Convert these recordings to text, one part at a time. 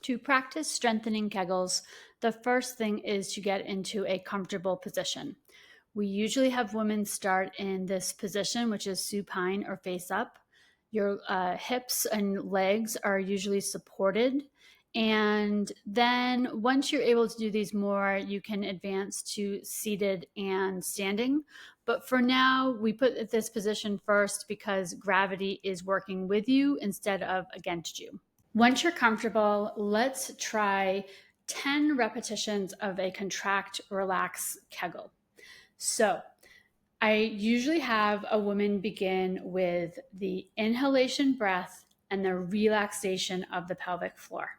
To practice strengthening Kegels, the first thing is to get into a comfortable position. We usually have women start in this position, which is supine or face up. Your hips and legs are usually supported. And then once you're able to do these more, you can advance to seated and standing. But for now, we put this position first because gravity is working with you instead of against you. Once you're comfortable, let's try 10 repetitions of a contract, relax Kegel. So I usually have a woman begin with the inhalation breath and the relaxation of the pelvic floor.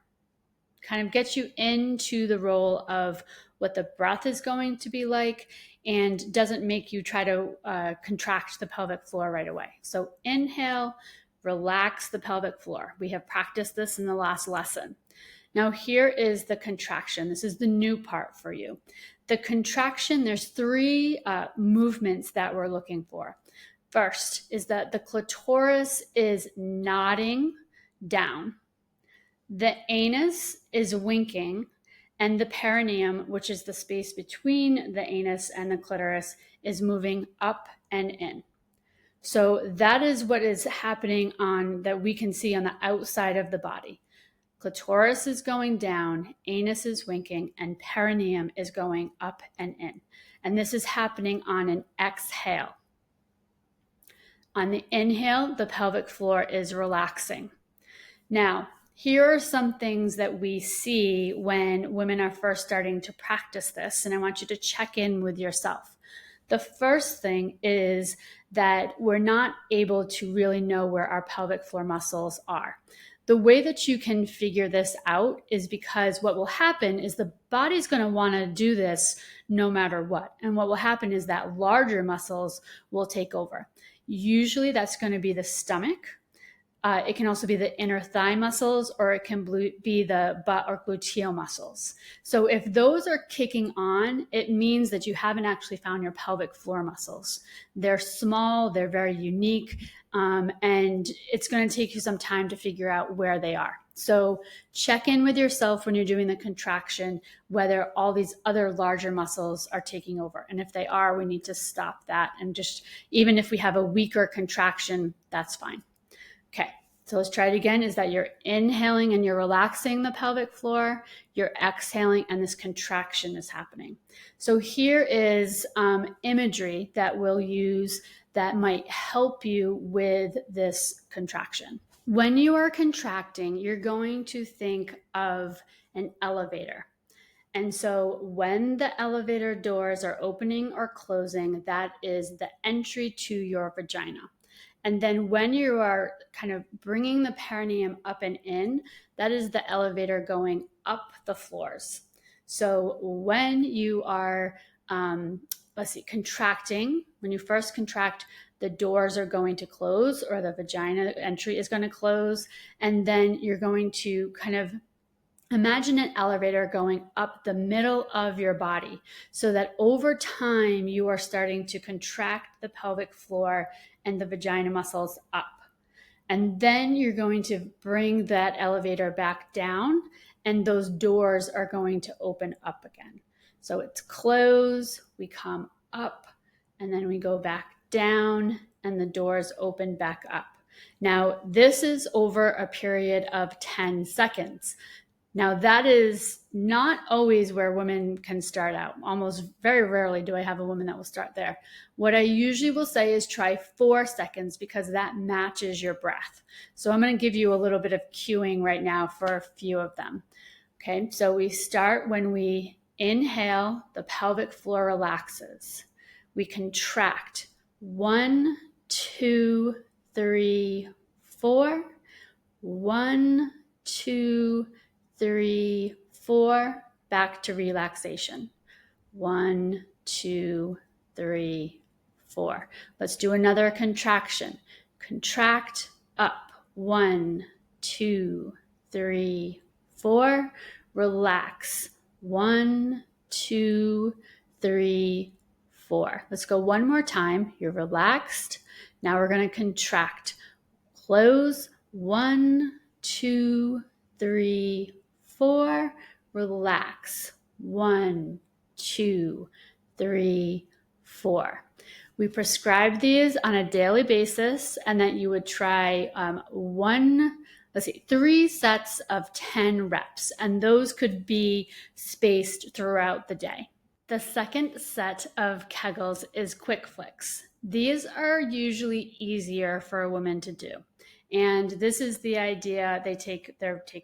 Kind of gets you into the role of what the breath is going to be like and doesn't make you try to contract the pelvic floor right away. So inhale, relax the pelvic floor. We have practiced this in the last lesson. Now here is the contraction. This is the new part for you. The contraction, there's three movements that we're looking for. First is that the clitoris is nodding down. The anus is winking, and the perineum, which is the space between the anus and the clitoris, is moving up and in. So that is what is happening that we can see on the outside of the body. Clitoris is going down, anus is winking, and perineum is going up and in. And this is happening on an exhale. On the inhale, the pelvic floor is relaxing. Now, here are some things that we see when women are first starting to practice this, and I want you to check in with yourself. The first thing is that we're not able to really know where our pelvic floor muscles are. The way that you can figure this out is because what will happen is the body's going to want to do this no matter what. And what will happen is that larger muscles will take over. Usually that's going to be the stomach. It can also be the inner thigh muscles, or it can be the butt or gluteal muscles. So if those are kicking on, it means that you haven't actually found your pelvic floor muscles. They're small, they're very unique, and it's going to take you some time to figure out where they are. So check in with yourself when you're doing the contraction, whether all these other larger muscles are taking over. And if they are, we need to stop that. And just, even if we have a weaker contraction, that's fine. Okay, so let's try it again. Is that you're inhaling and you're relaxing the pelvic floor, you're exhaling, and this contraction is happening. So here is imagery that we'll use that might help you with this contraction. When you are contracting, you're going to think of an elevator. And so when the elevator doors are opening or closing, that is the entry to your vagina. And then when you are kind of bringing the perineum up and in, that is the elevator going up the floors. So when you are, contracting, when you first contract, the doors are going to close, or the vagina entry is going to close. And then you're going to kind of imagine an elevator going up the middle of your body, so that over time you are starting to contract the pelvic floor and the vagina muscles up. And then you're going to bring that elevator back down, and those doors are going to open up again. So it's close, we come up, and then we go back down, and the doors open back up. Now, this is over a period of 10 seconds. Now, that is not always where women can start out. Almost very rarely do I have a woman that will start there. What I usually will say is try 4 seconds, because that matches your breath. So I'm going to give you a little bit of cueing right now for a few of them. Okay, so we start when we inhale, the pelvic floor relaxes. We contract 1, 2, 3, 4. 1, 2, 3, 4, back to relaxation. 1, 2, 3, 4. Let's do another contraction. Contract up. 1, 2, 3, 4. Relax. 1, 2, 3, 4. Let's go one more time. You're relaxed. Now we're going to contract. Close. 1, 2, 3, 4. relax. 1, 2, 3, 4. We prescribe these on a daily basis, and that you would try 3 sets of 10 reps, and those could be spaced throughout the day. The second set of Kegels is quick flicks. These are usually easier for a woman to do. And this is the idea, they take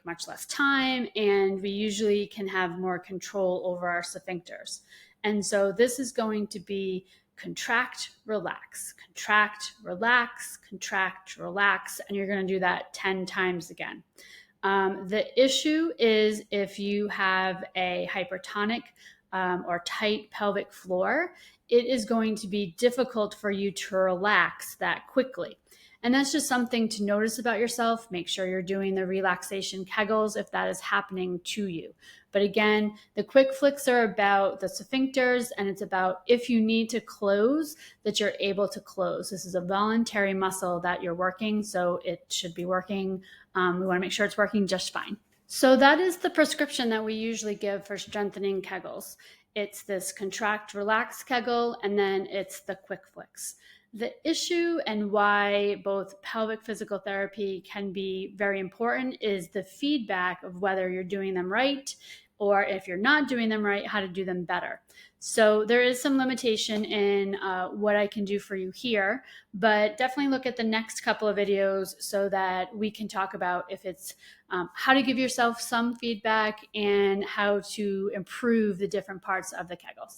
much less time, and we usually can have more control over our sphincters. And so this is going to be contract, relax, contract, relax, contract, relax, and you're going to do that 10 times again. The issue is if you have a hypertonic or tight pelvic floor, it is going to be difficult for you to relax that quickly. And that's just something to notice about yourself. Make sure you're doing the relaxation Kegels if that is happening to you. But again, the quick flicks are about the sphincters, and it's about if you need to close, that you're able to close. This is a voluntary muscle that you're working, so it should be working. We want to make sure it's working just fine. So that is the prescription that we usually give for strengthening Kegels. It's this contract, relax Kegel, and then it's the quick flicks. The issue and why both pelvic physical therapy can be very important is the feedback of whether you're doing them right, or if you're not doing them right, how to do them better. So there is some limitation in what I can do for you here, but definitely look at the next couple of videos so that we can talk about if it's how to give yourself some feedback and how to improve the different parts of the Kegels.